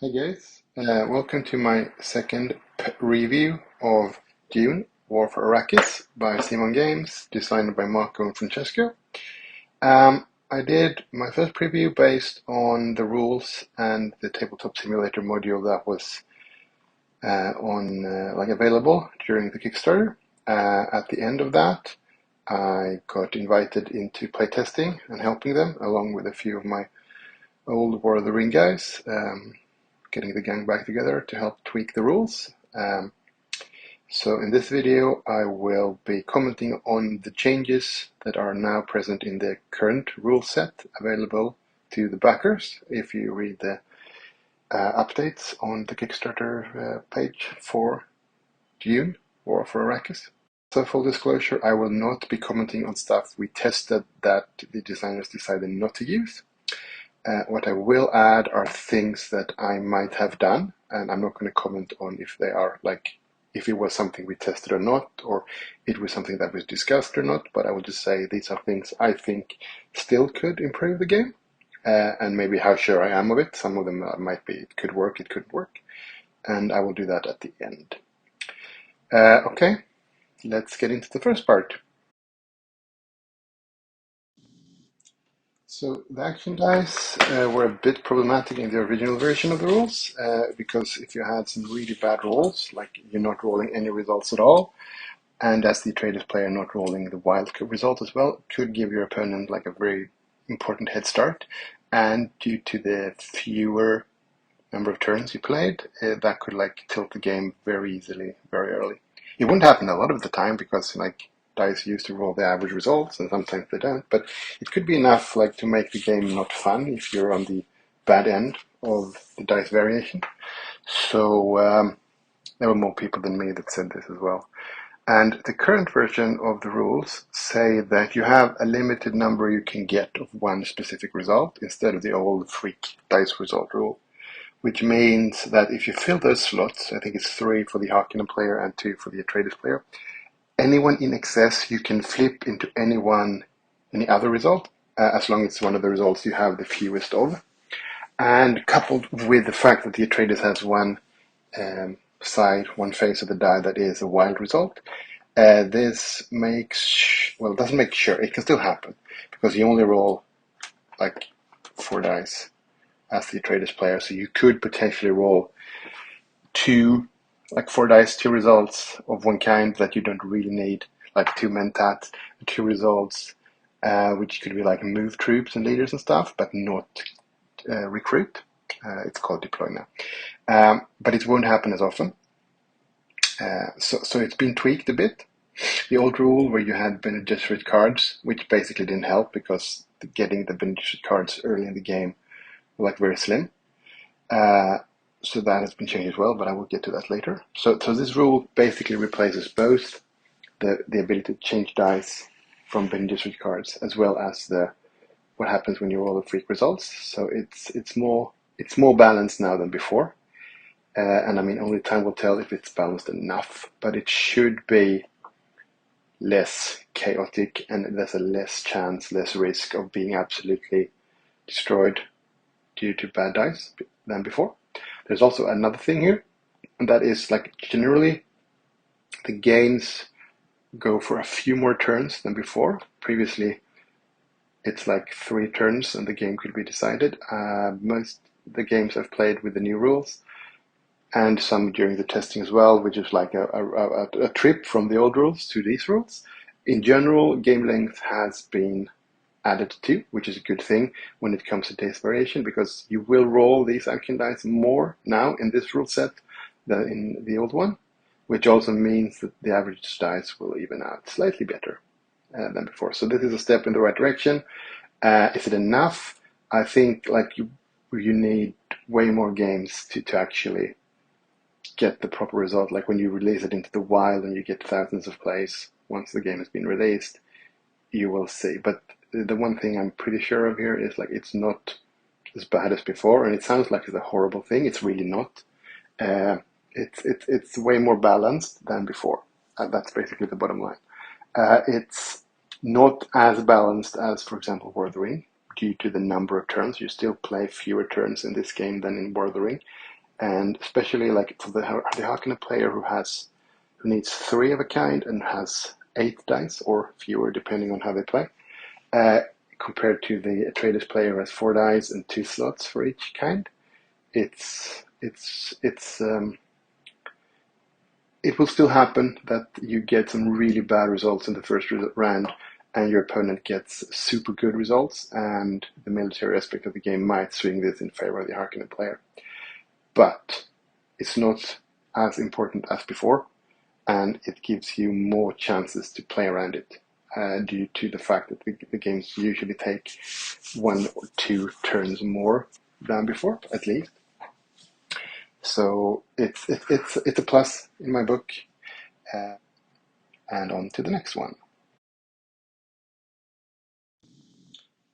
Hey guys, welcome to my second review of Dune, War for Arrakis by CMON Games, designed by Marco and Francesco. I did my first preview based on the rules and the tabletop simulator module that was available during the Kickstarter. At the end of that, I got invited into playtesting and helping them, along with a few of my old War of the Ring guys. Getting the gang back together to help tweak the rules. So in this video I will be commenting on the changes that are now present in the current rule set available to the backers if you read the updates on the Kickstarter page for Dune or for Arrakis. So full disclosure, I will not be commenting on stuff we tested that the designers decided not to use. What I will add are things that I might have done, and I'm not going to comment on if they are if it was something we tested or not, or it was something that was discussed or not, but I will just say these are things I think still could improve the game, and maybe how sure I am of it. Some of them might be it could work, it couldn't work, and I will do that at the end. Okay, let's get into the first part. So the action dice were a bit problematic in the original version of the rules because if you had some really bad rolls, like you're not rolling any results at all, and as the traders player not rolling the wild result as well, could give your opponent like a very important head start. And due to the fewer number of turns you played, that could tilt the game very easily, very early. It wouldn't happen a lot of the time because dice used to roll the average results, and sometimes they don't. But it could be enough to make the game not fun if you're on the bad end of the dice variation. So there were more people than me that said this as well. And the current version of the rules say that you have a limited number you can get of one specific result instead of the old freak dice result rule, which means that if you fill those slots, I think it's 3 for the Harkonnen player and 2 for the Atreides player, anyone in excess you can flip into any other result, as long as it's one of the results you have the fewest of. And coupled with the fact that the Atreides has one one face of the die that is a wild result, this doesn't make sure, it can still happen, because you only roll 4 dice as the Atreides player, so you could potentially roll 4 dice, 2 results of one kind that you don't really need, like 2 mentat, 2 results, which could be move troops and leaders and stuff, but not recruit. It's called deploy now. But it won't happen as often. So it's been tweaked a bit. The old rule where you had Bene Gesserit cards, which basically didn't help because getting the Bene Gesserit cards early in the game were very slim. So that has been changed as well, but I will get to that later. So this rule basically replaces both the ability to change dice from Bene Gesserit cards as well as what happens when you roll the freak results. So it's more balanced now than before. And I mean, only time will tell if it's balanced enough, but it should be less chaotic, and there's a less risk of being absolutely destroyed due to bad dice than before. There's also another thing here, and that is generally the games go for a few more turns than before. Previously, it's 3 turns and the game could be decided. Most the games I've played with the new rules, and some during the testing as well, which is a trip from the old rules to these rules. In general, game length has been added to, which is a good thing when it comes to dice variation, because you will roll these action dice more now in this rule set than in the old one, which also means that the average dice will even out slightly better than before. So this is a step in the right direction. Is it enough? I think you need way more games to actually get the proper result. Like when you release it into the wild and you get thousands of plays once the game has been released, you will see. But the one thing I'm pretty sure of here is it's not as bad as before, and it sounds like it's a horrible thing. It's really not. It's way more balanced than before. That's basically the bottom line. It's not as balanced as, for example, War of the Ring, due to the number of turns. You still play fewer turns in this game than in War of the Ring, and especially like for the Harkonnen player who needs 3 of a kind and has 8 dice or fewer depending on how they play, compared to the Atreides player who has 4 dice and 2 slots for each kind. It will still happen that you get some really bad results in the first round and your opponent gets super good results, and the military aspect of the game might swing this in favor of the Harkonnen player. But it's not as important as before, and it gives you more chances to play around it, due to the fact that the games usually take 1 or 2 turns more than before, at least. So it's a plus in my book. And on to the next one.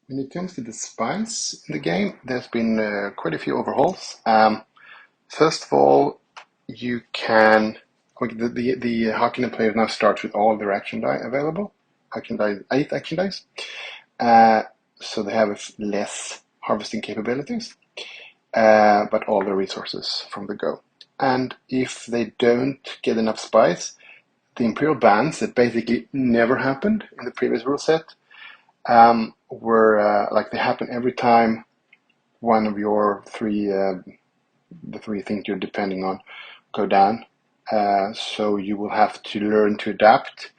When it comes to the spice in the game, there's been quite a few overhauls. First of all, you can the Harkonnen player now starts with all their action die available. 8 action dice. So they have less harvesting capabilities, but all the resources from the go. And if they don't get enough spice, the Imperial bans that basically never happened in the previous rule set, were like they happen every time one of your 3, the 3 things you're depending on, go down. So you will have to learn to adapt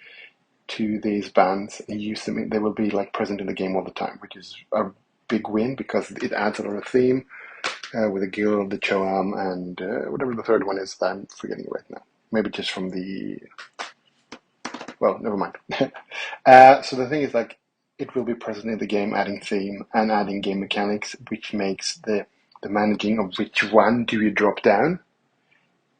to these bans and use them. They will be like present in the game all the time, which is a big win because it adds a lot of theme with the guild, the Choam, and whatever the third one is that I'm forgetting right now. Maybe just from the... Well, never mind. So the thing is, like, it will be present in the game, adding theme and adding game mechanics, which makes the managing of which one do you drop down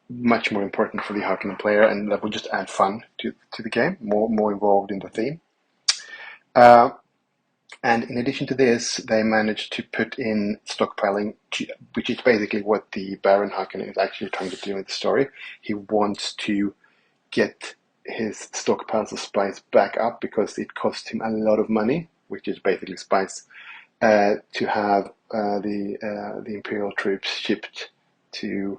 much more important for the Harkonnen player, and that will just add fun to the game, more involved in the theme. And in addition to this, they managed to put in stockpiling, which is basically what the Baron Harkonnen is actually trying to do in the story. He wants to get his stockpiles of spice back up because it cost him a lot of money, which is basically spice, to have the Imperial troops shipped to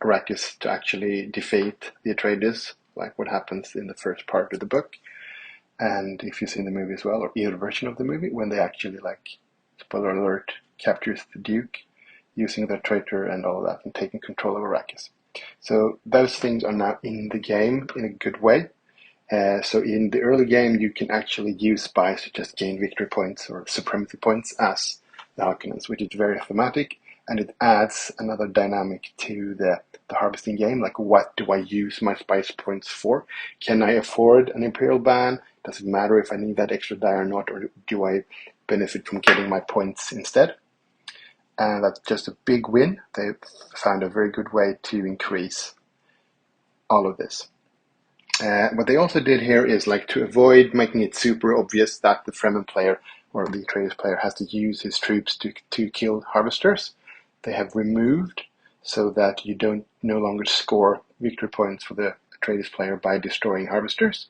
Arrakis to actually defeat the Atreides, like what happens in the first part of the book. And if you've seen the movie as well, or either version of the movie, when they actually, like, spoiler alert, captures the Duke using their traitor and all of that and taking control of Arrakis. So those things are now in the game in a good way. So in the early game, you can actually use spice to just gain victory points or supremacy points as the Harkonnens, which is very thematic, and it adds another dynamic to the harvesting game. Like, what do I use my spice points for? Can I afford an Imperial ban? Does it matter if I need that extra die or not, or do I benefit from getting my points instead? And that's just a big win. They've found a very good way to increase all of this. What they also did here is, like, to avoid making it super obvious that the Fremen player or the Atreides player has to use his troops to kill harvesters, they have removed so that you don't no longer score victory points for the Atreides player by destroying harvesters.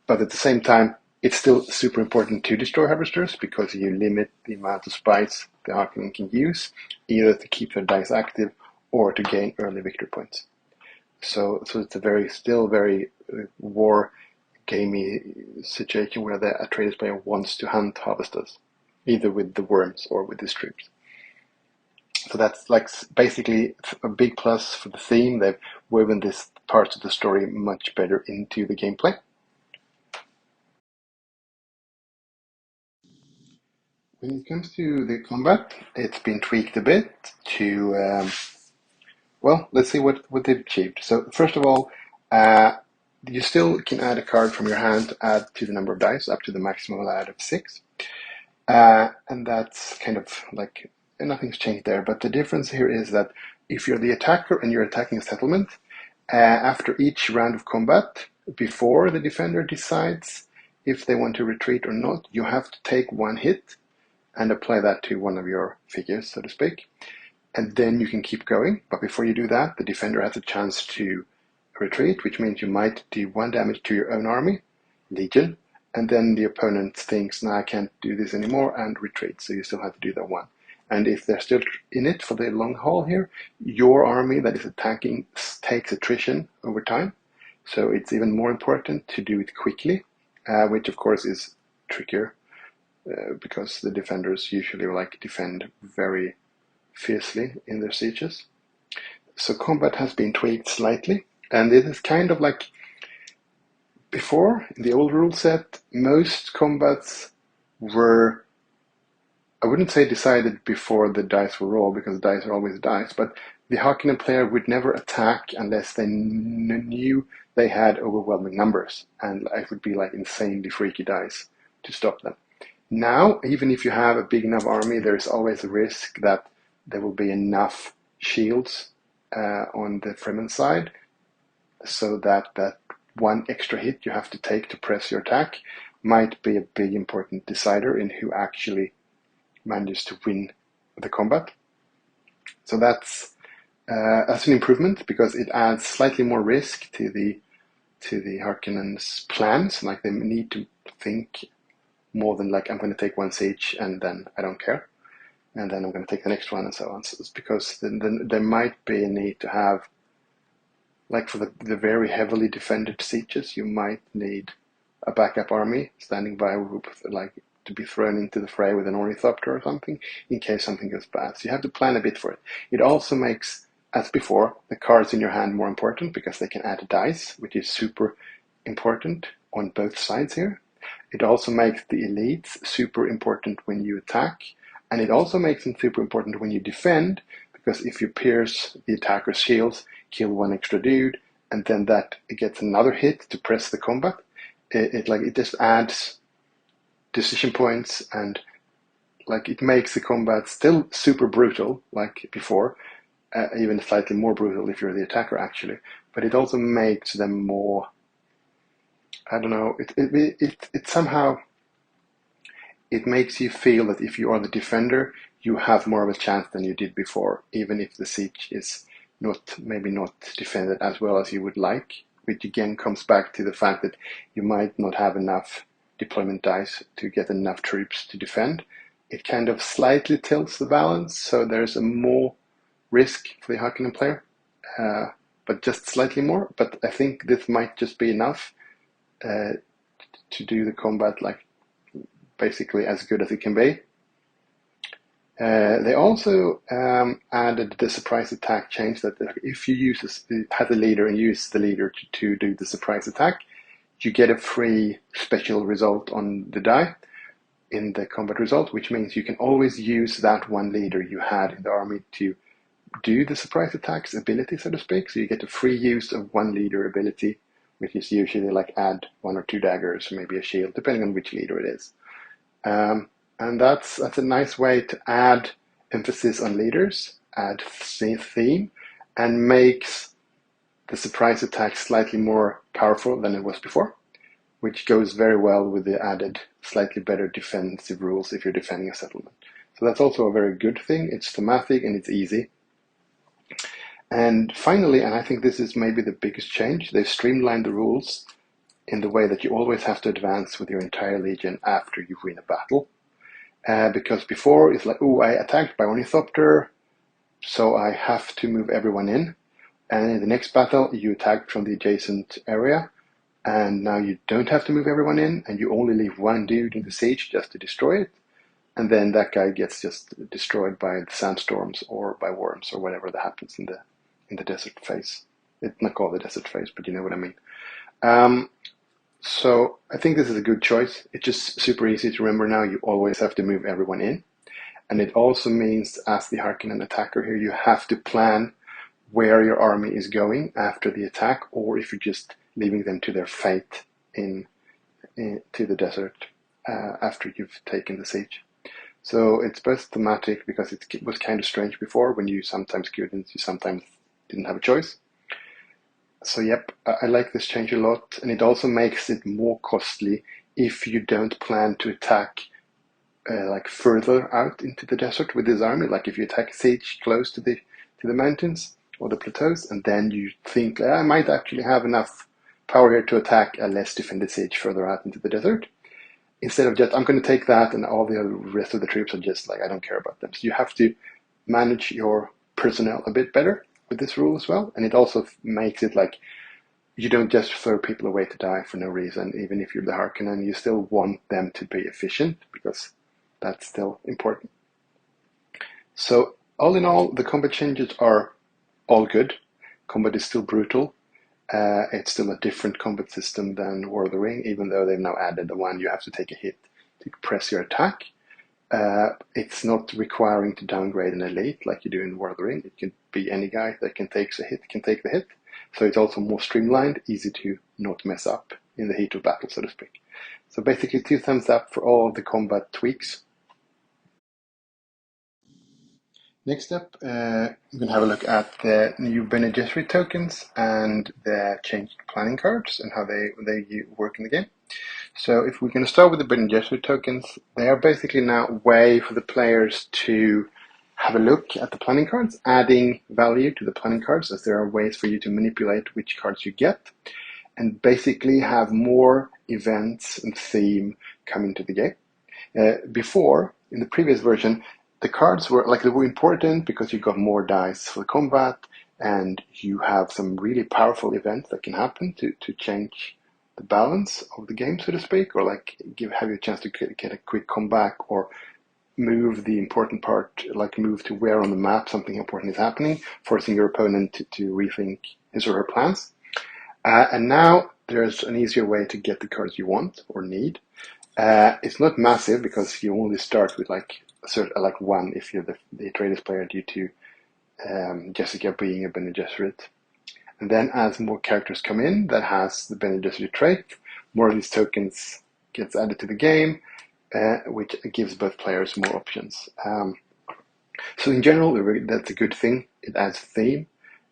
But at the same time, it's still super important to destroy harvesters because you limit the amount of spice the Harkonnen can use, either to keep their dice active or to gain early victory points. So it's a still very war gamey situation where the Atreides player wants to hunt harvesters, either with the worms or with his troops. So that's, like, basically a big plus for the theme. They've woven this part of the story much better into the gameplay. When it comes to the combat, it's been tweaked a bit to, well, let's see what they've achieved. So first of all, you still can add a card from your hand to add to the number of dice, up to the maximum allowed of 6. And that's kind of like, nothing's changed there. But the difference here is that if you're the attacker and you're attacking a settlement, after each round of combat, before the defender decides if they want to retreat or not, you have to take 1 hit and apply that to one of your figures, so to speak. And then you can keep going. But before you do that, the defender has a chance to retreat, which means you might do 1 damage to your own army, Legion, and then the opponent thinks, no, I can't do this anymore, and retreats. So you still have to do that one. And if they're still in it for the long haul here, your army that is attacking takes attrition over time. So it's even more important to do it quickly, which of course is trickier because the defenders usually like defend very fiercely in their sieges. So combat has been tweaked slightly, and it is kind of like before, in the old rule set, most combats were, I wouldn't say decided before the dice were rolled, because dice are always dice, but the Harkonnen player would never attack unless they knew they had overwhelming numbers, and it would be like insanely freaky dice to stop them. Now, even if you have a big enough army, there is always a risk that there will be enough shields on the Fremen side, so that one extra hit you have to take to press your attack might be a big important decider in who actually manages to win the combat. So that's an improvement, because it adds slightly more risk to the Harkonnen's plans. Like, they need to think more than like, I'm going to take one siege and then I don't care, and then I'm going to take the next one, and so on. So it's because then there might be a need to have, like for the very heavily defended sieges, you might need a backup army standing by, like to be thrown into the fray with an ornithopter or something in case something goes bad. So you have to plan a bit for it. It also makes, as before, the cards in your hand more important, because they can add dice, which is super important on both sides here. It also makes the elites super important when you attack, and it also makes them super important when you defend, because if you pierce the attacker's shields, kill one extra dude, and then that gets another hit to press the combat, it just adds decision points, and like it makes the combat still super brutal like before, even slightly more brutal if you're the attacker actually, but it also makes them more, I don't know, it somehow, it makes you feel that if you are the defender, you have more of a chance than you did before, even if the siege is maybe not defended as well as you would like, which again comes back to the fact that you might not have enough deployment dice to get enough troops to defend. It kind of slightly tilts the balance, so there's a more risk for the Harkonnen player, but just slightly more. But I think this might just be enough to do the combat like basically as good as it can be. They also added the surprise attack change, that if you have the leader and use the leader to do the surprise attack, you get a free special result on the die in the combat result, which means you can always use that one leader you had in the army to do the surprise attacks ability, so to speak. So you get a free use of one leader ability, which is usually like add 1 or 2 daggers, or maybe a shield, depending on which leader it is. And that's a nice way to add emphasis on leaders, add theme, and makes the surprise attack slightly more powerful than it was before, which goes very well with the added slightly better defensive rules if you're defending a settlement. So that's also a very good thing. It's thematic and it's easy. And finally, and I think this is maybe the biggest change, they've streamlined the rules in the way that you always have to advance with your entire legion after you win a battle. Because before it's like, oh, I attacked by ornithopter, so I have to move everyone in. And in the next battle, you attack from the adjacent area, and now you don't have to move everyone in, and you only leave one dude in the siege just to destroy it. And then that guy gets just destroyed by the sandstorms or by worms or whatever that happens in the desert phase. It's not called the desert phase, but you know what I mean. So I think this is a good choice. It's just super easy to remember now. You always have to move everyone in. And it also means, as the Harkonnen attacker here, you have to plan where your army is going after the attack, or if you're just leaving them to their fate to the desert after you've taken the siege. So it's both thematic, because it was kind of strange before when you sometimes couldn't, you sometimes didn't have a choice. So yep, I like this change a lot, and it also makes it more costly if you don't plan to attack like further out into the desert with this army. Like if you attack a siege close to the mountains or the plateaus, and then you think I might actually have enough power here to attack a less defended siege further out into the desert. instead of just I'm going to take that and all the rest of the troops are just like I don't care about them. So you have to manage your personnel a bit better with this rule as well, and it also makes it like you don't just throw people away to die for no reason. Even if you're the Harkonnen, you still want them to be efficient because that's still important. So all in all, the combat changes are all good. Combat is still brutal. It's still a different combat system than War of the Ring, even though they've now added the one you have to take a hit to press your attack. It's not requiring to downgrade an elite like you do in War of the Ring. It can be any guy that can take the hit. So it's also more streamlined, easy to not mess up in the heat of battle, so to speak. So basically 2 thumbs up for all of the combat tweaks. Next up, we're going to have a look at the new Bene Gesserit tokens and the changed planning cards and how they work in the game. So if we're going to start with the Bene Gesserit tokens, they are basically now a way for the players to have a look at the planning cards, adding value to the planning cards, as there are ways for you to manipulate which cards you get, and basically have more events and theme come into the game. Before, in the previous version, the cards were they were important because you got more dice for combat, and you have some really powerful events that can happen to change the balance of the game, so to speak, or have you a chance to get a quick comeback or move the important part, like move to where on the map something important is happening, forcing your opponent to rethink his or her plans. And now there's an easier way to get the cards you want or need. It's not massive because you only start with one if you're the traders player due to Jessica being a Bene Gesserit. And then as more characters come in that has the Bene Gesserit trait, more of these tokens gets added to the game, which gives both players more options. So in general, that's a good thing. It adds theme,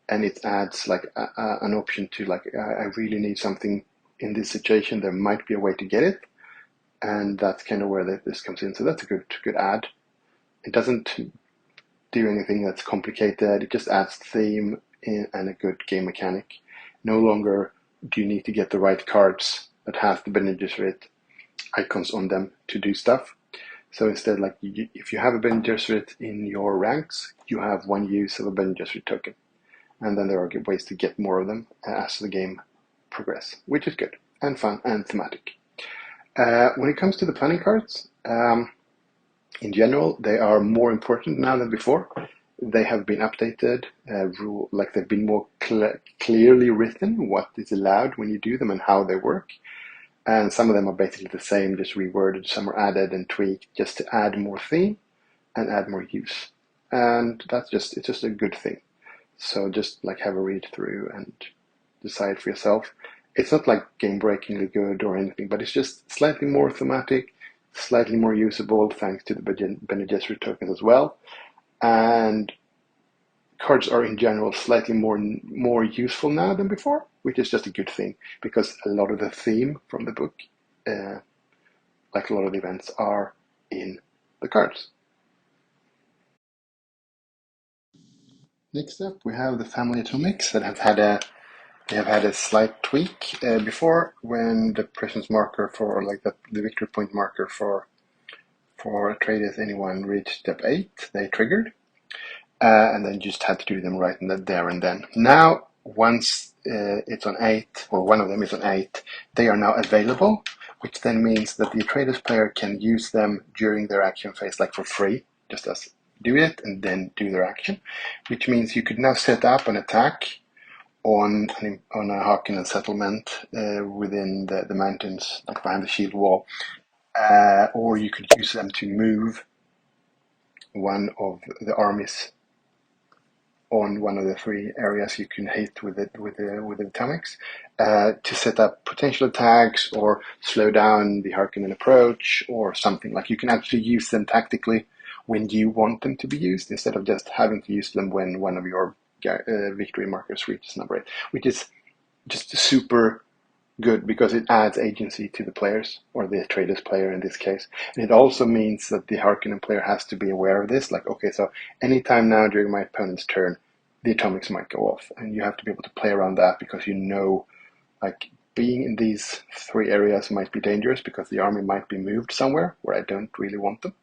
and it adds an option to I really need something in this situation. There might be a way to get it, and that's kind of where this comes in. So that's a good add. It doesn't do anything that's complicated. It just adds theme and a good game mechanic. No longer do you need to get the right cards that have the Bene Gesserit icons on them to do stuff. So instead, if you have a Bene Gesserit in your ranks, you have one use of a Bene Gesserit token. And then there are ways to get more of them as the game progresses, which is good and fun and thematic. When it comes to the planning cards, in general, they are more important now than before. They have been updated, they've been more clearly written what is allowed when you do them and how they work. And some of them are basically the same, just reworded. Some are added and tweaked just to add more theme and add more use. And it's just a good thing. So just have a read through and decide for yourself. It's not game-breakingly good or anything, but it's just slightly more thematic, slightly more usable thanks to the Bene Gesserit tokens as well. And cards are in general slightly more useful now than before, which is just a good thing because a lot of the theme from the book, a lot of the events, are in the cards. Next up, we have the family atomics that have had a slight tweak. Before, when the presence marker for the victory point marker for traders anyone reached step 8, they triggered, and then just had to do them right there and then. Now, once it's on 8, or one of them is on 8, they are now available, which then means that the traders player can use them during their action phase, for free, just as do it and then do their action, which means you could now set up an attack on a Harkonnen settlement within the mountains, behind the shield wall, or you could use them to move one of the armies on one of the 3 areas you can hit with the atomics, to set up potential attacks or slow down the Harkonnen approach or something. You can actually use them tactically when you want them to be used, instead of just having to use them when one of your victory markers reaches number 8, which is just super good because it adds agency to the players, or the traders player in this case. And it also means that the Harkonnen player has to be aware of this. Okay, so anytime now during my opponent's turn, the atomics might go off, and you have to be able to play around that because being in these three areas might be dangerous because the army might be moved somewhere where I don't really want them.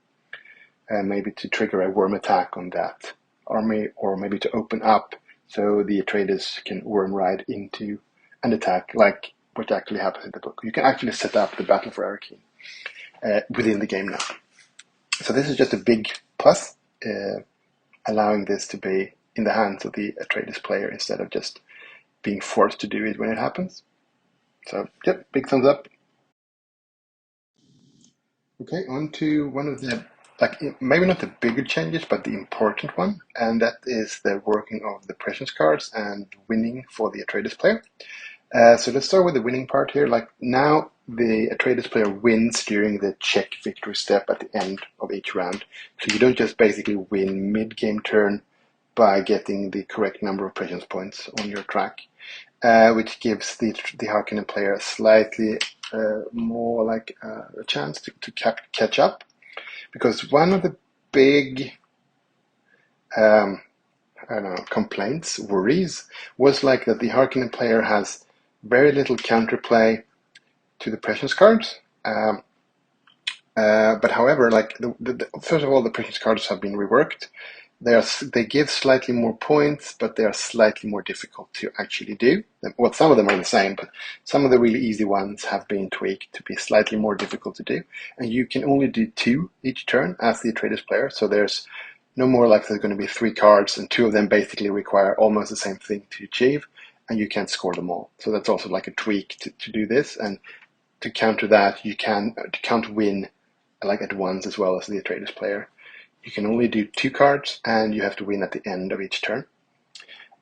Maybe to trigger a worm attack on that army, or maybe to open up so the Atreides can worm ride into an attack, like what actually happens in the book. You can actually set up the battle for Arrakis within the game now. So this is just a big plus, allowing this to be in the hands of the Atreides player instead of just being forced to do it when it happens. So, yep, big thumbs up. Okay, on to one of the, like, maybe not the bigger changes, but the important one, and that is the working of the prescience cards and winning for the Atreides player. So let's start with the winning part here. Like, now the Atreides player wins during the check victory step at the end of each round. So you don't just basically win mid-game turn by getting the correct number of prescience points on your track, which gives the Harkonnen player a slightly more like a chance to catch up. Because one of the big I don't know, complaints, worries, was like that the Harkonnen player has very little counterplay to the prescience cards. But however, like first of all, the prescience cards have been reworked. They give slightly more points, but they are slightly more difficult to actually do. Well, some of them are the same, but some of the really easy ones have been tweaked to be slightly more difficult to do. And you can only do 2 each turn as the Atreides player. So there's no more like there's going to be 3 cards, and 2 of them basically require almost the same thing to achieve, and you can't score them all. So that's also like a tweak to do this. And to counter that, you can't win like at once as well as the Atreides player. You can only do 2 cards, and you have to win at the end of each turn.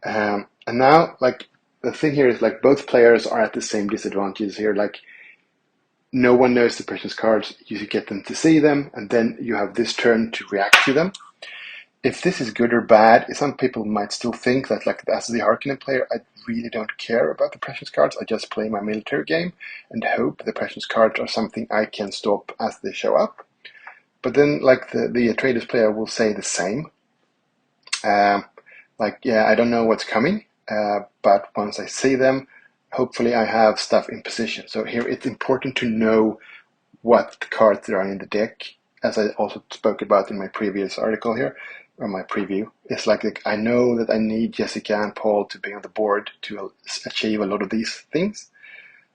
And now, like, the thing here is, like, both players are at the same disadvantages here. Like, no one knows the prescience cards. You get them to see them, and then you have this turn to react to them. If this is good or bad, some people might still think that, like, as the Harkonnen player, I really don't care about the prescience cards. I just play my military game and hope the prescience cards are something I can stop as they show up. But then, like, the Atreides player will say the same. Like, yeah, I don't know what's coming, but once I see them, hopefully I have stuff in position. So here it's important to know what cards there are in the deck, as I also spoke about in my previous article here, or my preview. It's like I know that I need Jessica and Paul to be on the board to achieve a lot of these things,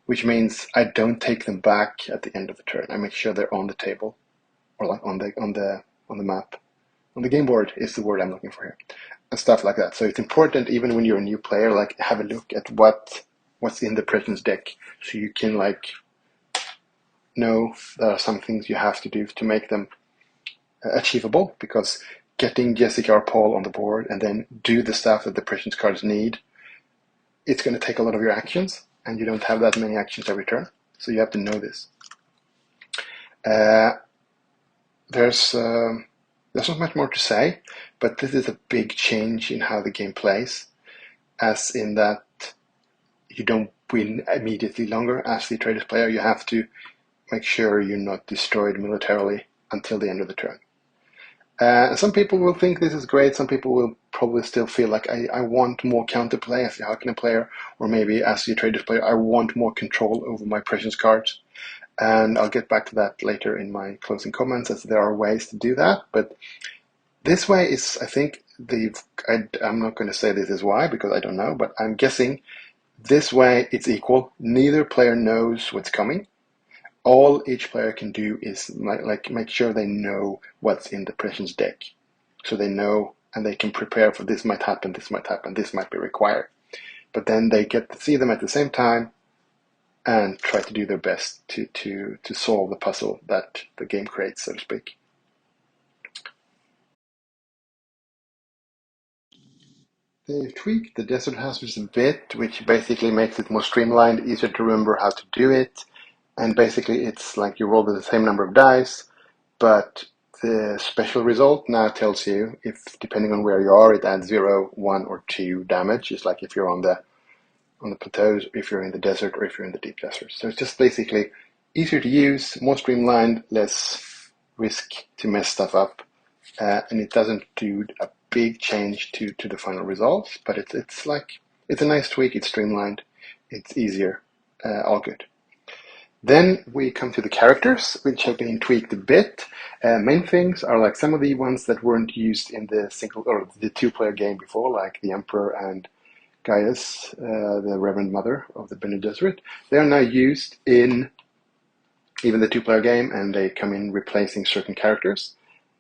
which means I don't take them back at the end of the turn. I make sure they're on the table, or like on the map. On the game board is the word I'm looking for here, and stuff like that. So it's important, even when you're a new player, like, have a look at what's in the prescience deck, so you can, like, know there are some things you have to do to make them achievable. Because getting Jessica or Paul on the board and then do the stuff that the prescience cards need, it's going to take a lot of your actions, and you don't have that many actions every turn. So you have to know this. There's not much more to say, but this is a big change in how the game plays, as in that you don't win immediately longer as the Atreides player. You have to make sure you're not destroyed militarily until the end of the turn. Some people will think this is great. Some people will probably still feel like I want more counterplay as the Harkonnen player, or maybe as the Atreides player, I want more control over my prescience cards. And I'll get back to that later in my closing comments, as there are ways to do that. But this way is, I think, I'm not going to say this is why, because I don't know, but I'm guessing this way it's equal. Neither player knows what's coming. All each player can do is like make sure they know what's in the prescience deck. So they know, and they can prepare for this might happen, this might happen, this might be required. But then they get to see them at the same time and try to do their best to solve the puzzle that the game creates, so to speak. They've tweaked the desert hazards a bit, which basically makes it more streamlined, easier to remember how to do it. And basically it's like you roll the same number of dice, but the special result now tells you, if depending on where you are, it adds 0, 1, or 2 damage. It's like if you're on the plateaus, if you're in the desert, or if you're in the deep desert. So it's just basically easier to use, more streamlined, less risk to mess stuff up, and it doesn't do a big change to the final results, but it's a nice tweak. It's streamlined, it's easier, all good. Then we come to the characters, which have been tweaked a bit. Main things are like some of the ones that weren't used in the single or the two-player game before, like the Emperor and Gaius, the Reverend Mother of the Bene Gesserit. They are now used in even the two-player game, and they come in replacing certain characters,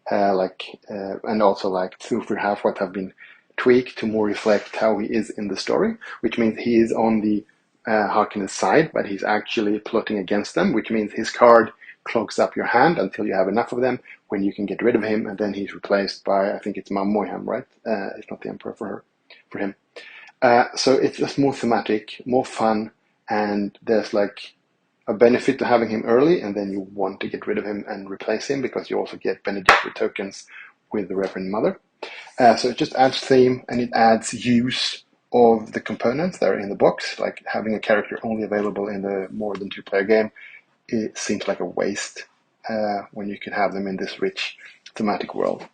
and also like Thufir Halfwhat have been tweaked to more reflect how he is in the story, which means he is on the Harkonnen's side, but he's actually plotting against them, which means his card clogs up your hand until you have enough of them, when you can get rid of him, and then he's replaced by, I think it's Mam Moyam, right? It's not the Emperor for him. So it's just more thematic, more fun, and there's like a benefit to having him early, and then you want to get rid of him and replace him because you also get Bene Gesserit tokens with the Reverend Mother. So it just adds theme, and it adds use of the components that are in the box. Like having a character only available in the more than two-player game, it seems like a waste when you can have them in this rich thematic world.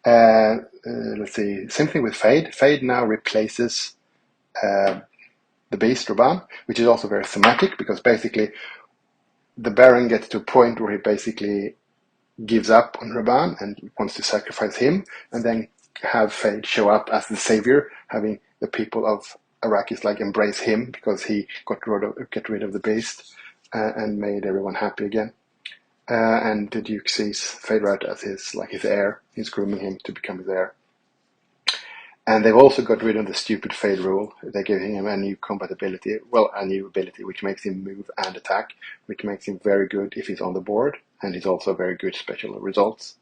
Let's see, same thing with Fade. Fade now replaces the Beast Raban, which is also very thematic because basically the Baron gets to a point where he basically gives up on Raban and wants to sacrifice him, and then have Fade show up as the savior, having the people of Arrakis like embrace him because he got rid of the Beast and made everyone happy again. And the Duke sees Fade out as his heir. He's grooming him to become his heir. And they've also got rid of the stupid Fade rule. They're giving him a new combat ability, a new ability, which makes him move and attack, which makes him very good if he's on the board, and he's also very good special results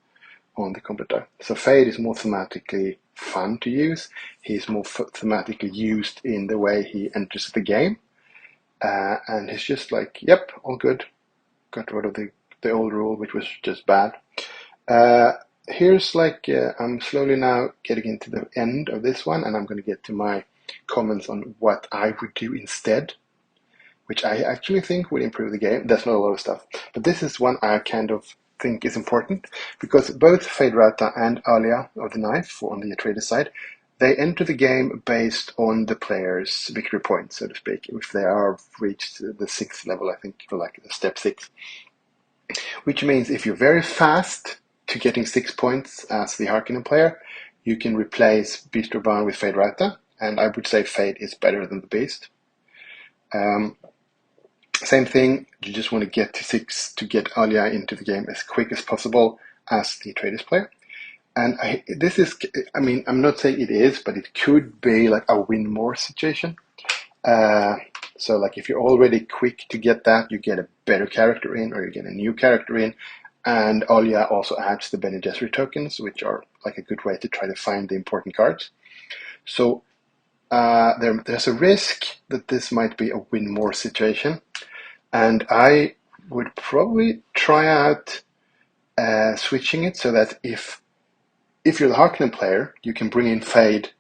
on the combat die. So Fade is more thematically fun to use. He's more thematically used in the way he enters the game, and he's just like, yep, all good. Got rid of the old rule, which was just bad. Here's I'm slowly now getting into the end of this one, and I'm going to get to my comments on what I would do instead, which I actually think would improve the game. There's not a lot of stuff, but this is one I kind of think is important, because both Feyd-Rautha and Alia of the Knife, on the Atreides side, they enter the game based on the player's victory points, so to speak, if they are reached the 6th level, I think, like step 6. Which means if you're very fast to getting 6 points as the Harkonnen player, you can replace Beast Raban with Feyd-Rautha, and I would say Fade is better than the Beast. Same thing, you just want to get to 6 to get Alia into the game as quick as possible as the Atreides player. And I'm not saying it is, but it could be like a win more situation. So like if you're already quick to get that, you get a better character in, or you get a new character in. And Alia also adds the Bene Gesserit tokens, which are like a good way to try to find the important cards. So there's a risk that this might be a win more situation. And I would probably try out switching it so that if you're the Harkonnen player, you can bring in Fade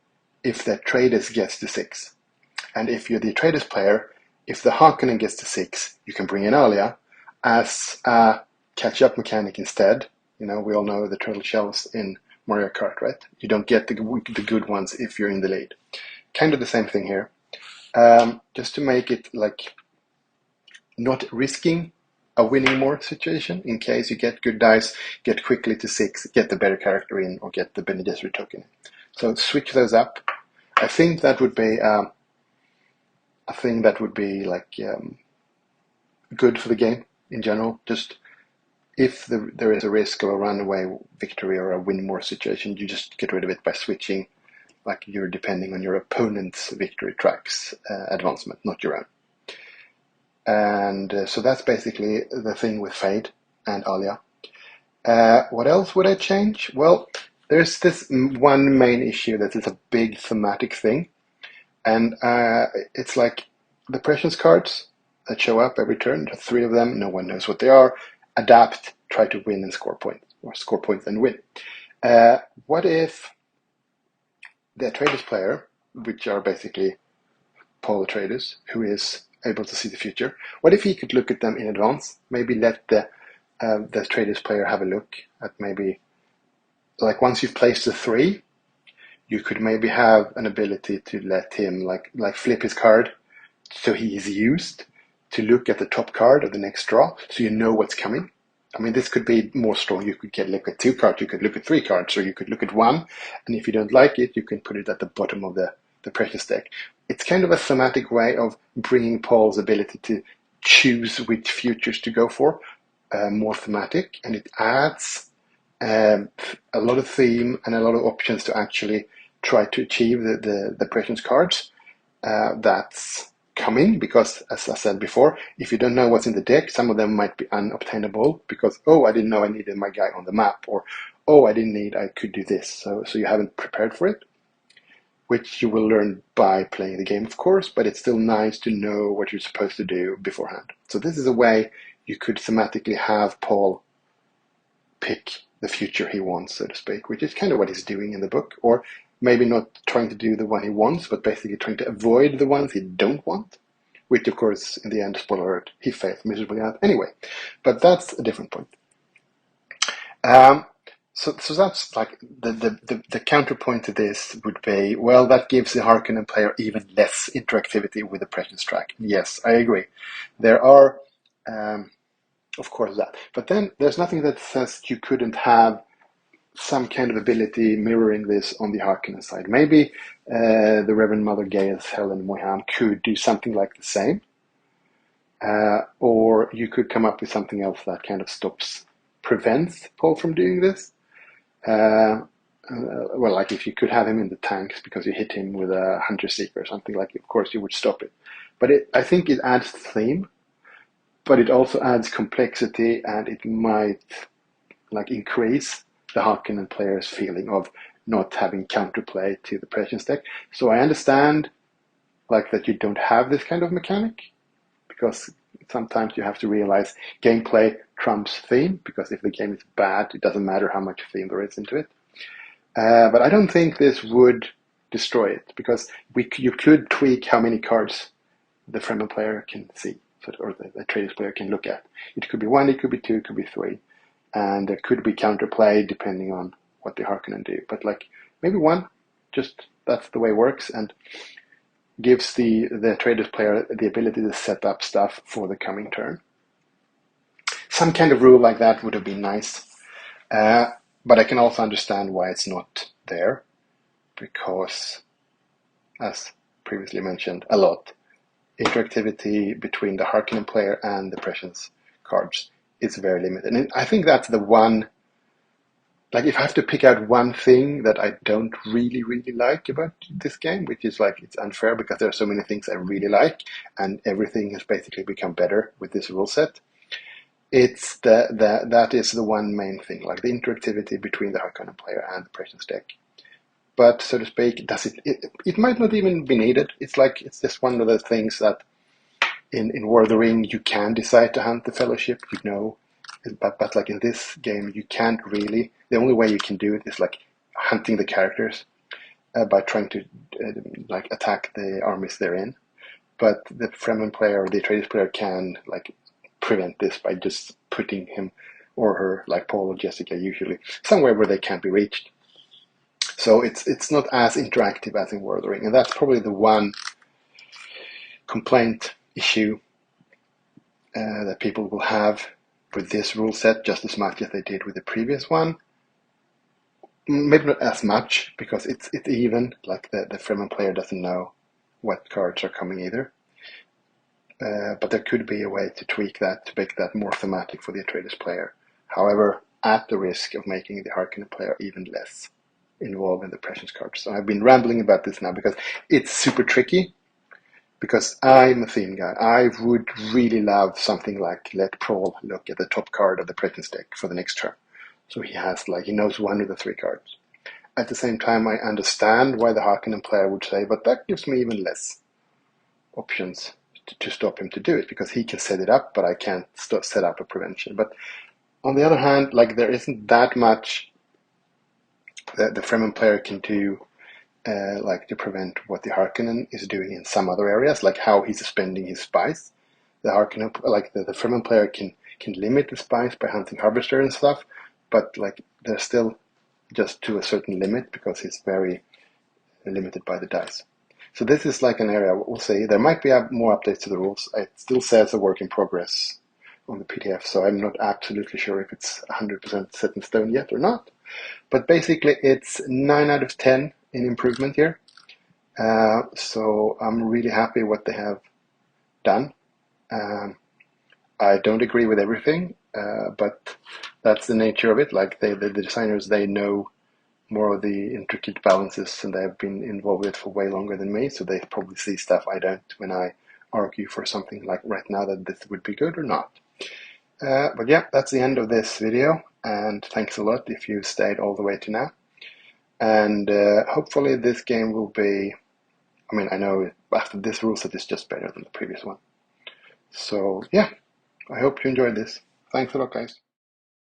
if the Atreides gets to 6. And if you're the Atreides player, if the Harkonnen gets to 6, you can bring in Alia as a catch-up mechanic instead. We all know the turtle shells in Mario Kart, right? You don't get the good ones if you're in the lead. Kind of the same thing here. Just to make it like not risking a winning more situation, in case you get good dice, get quickly to 6, get the better character in, or get the Bene Gesserit token in. So switch those up. I think that would be good for the game in general. Just if there is a risk of a runaway victory or a win more situation, you just get rid of it by switching, like you're depending on your opponent's victory track's advancement, not your own. And so that's basically the thing with Fade and Alia. What else would I change? Well, there's this one main issue that is a big thematic thing. And it's like the Prescience cards that show up every turn. There are 3 of them. No one knows what they are. Adapt, try to win and score points, or score points and win. What if the Atreides player, which are basically Paul Atreides, who is able to see the future, what if he could look at them in advance? Maybe let the Atreides player have a look at, maybe, like once you've placed the 3, you could maybe have an ability to let him like flip his card so he is used, to look at the top card of the next draw, so you know what's coming. I mean, this could be more strong. You could look at 2 cards, you could look at 3 cards, or you could look at 1, and if you don't like it, you can put it at the bottom of the Prescience deck. It's kind of a thematic way of bringing Paul's ability to choose which futures to go for more thematic, and it adds a lot of theme and a lot of options to actually try to achieve the Prescience cards. That's coming, because as I said before, if you don't know what's in the deck, some of them might be unobtainable because, oh, I didn't know I needed my guy on the map, or oh, I could do this, so you haven't prepared for it, which you will learn by playing the game, of course, but it's still nice to know what you're supposed to do beforehand. So this is a way you could thematically have Paul pick the future he wants, so to speak, which is kind of what he's doing in the book, or maybe not trying to do the one he wants, but basically trying to avoid the ones he don't want, which, of course, in the end, spoiler alert, he fails miserably at anyway. But that's a different point. So that's like the counterpoint to this would be, well, that gives the Harkonnen player even less interactivity with the Prescience track. Yes, I agree. There are, of course, that. But then there's nothing that says you couldn't have some kind of ability mirroring this on the Harkonnen side. Maybe the Reverend Mother Gaius Helen Moyhan could do something like the same. Or you could come up with something else that kind of prevents Paul from doing this. Well, like if you could have him in the tanks because you hit him with a Hunter Seeker or something, like, of course you would stop it. But I think it adds theme, but it also adds complexity, and it might like increase the Harkonnen player's feeling of not having counterplay to the Prescience deck. So I understand like that you don't have this kind of mechanic, because sometimes you have to realize gameplay trumps theme, because if the game is bad, it doesn't matter how much theme there is into it. But I don't think this would destroy it, because you could tweak how many cards the Fremen player can see, or the Trader's player can look at. It could be 1, it could be 2, it could be 3. And there could be counterplay depending on what the Harkonnen do. But like maybe 1, just that's the way it works, and gives the Trader's player the ability to set up stuff for the coming turn. Some kind of rule like that would have been nice. But I can also understand why it's not there, because, as previously mentioned, a lot, interactivity between the Harkonnen player and the Prescience cards is very limited. And I think that's the one, like if I have to pick out one thing that I don't really, really like about this game, which is like it's unfair because there are so many things I really like, and everything has basically become better with this rule set, it's that is the one main thing, like the interactivity between the Harkonnen player and the Prescience deck. But so to speak, it might not even be needed. It's like it's just one of the things that in War of the Ring you can decide to hunt the Fellowship, but like in this game you can't really. The only way you can do it is like hunting the characters by trying to like attack the armies they're in. But the Fremen player or the Atreides player can like prevent this by just putting him or her, like Paul or Jessica usually, somewhere where they can't be reached. So it's not as interactive as in War of the Ring, and that's probably the one complaint issue that people will have with this rule set, just as much as they did with the previous one. Maybe not as much, because it's even, like the Fremen player doesn't know what cards are coming either. But there could be a way to tweak that, to make that more thematic for the Atreides player. However, at the risk of making the Harkonnen player even less involved in the Prescience cards. So I've been rambling about this now because it's super tricky, because I'm a theme guy. I would really love something like let Paul look at the top card of the Prescience deck for the next turn. So he knows 1 of the 3 cards. At the same time, I understand why the Harkonnen player would say, but that gives me even less options to stop him to do it, because he can set it up, but I can't set up a prevention. But on the other hand, like there isn't that much that the Fremen player can do like to prevent what the Harkonnen is doing in some other areas, like how he's spending his spice. The Harkonnen, like the Fremen player can limit the spice by hunting Harvester and stuff, but like they're still just to a certain limit, because he's very limited by the dice. So this is like an area we'll see. There might be more updates to the rules. It still says a work in progress on the PDF, so I'm not absolutely sure if it's 100% set in stone yet or not. But basically, it's 9 out of 10 in improvement here. So I'm really happy what they have done. I don't agree with everything, but that's the nature of it. Like the designers, they know more of the intricate balances, and they've been involved with it for way longer than me, so they probably see stuff I don't when I argue for something like right now that this would be good or not. But yeah, that's the end of this video, and thanks a lot if you stayed all the way to now. And hopefully this game will be, I mean, I know after this rule set it's just better than the previous one. So yeah, I hope you enjoyed this. Thanks a lot, guys.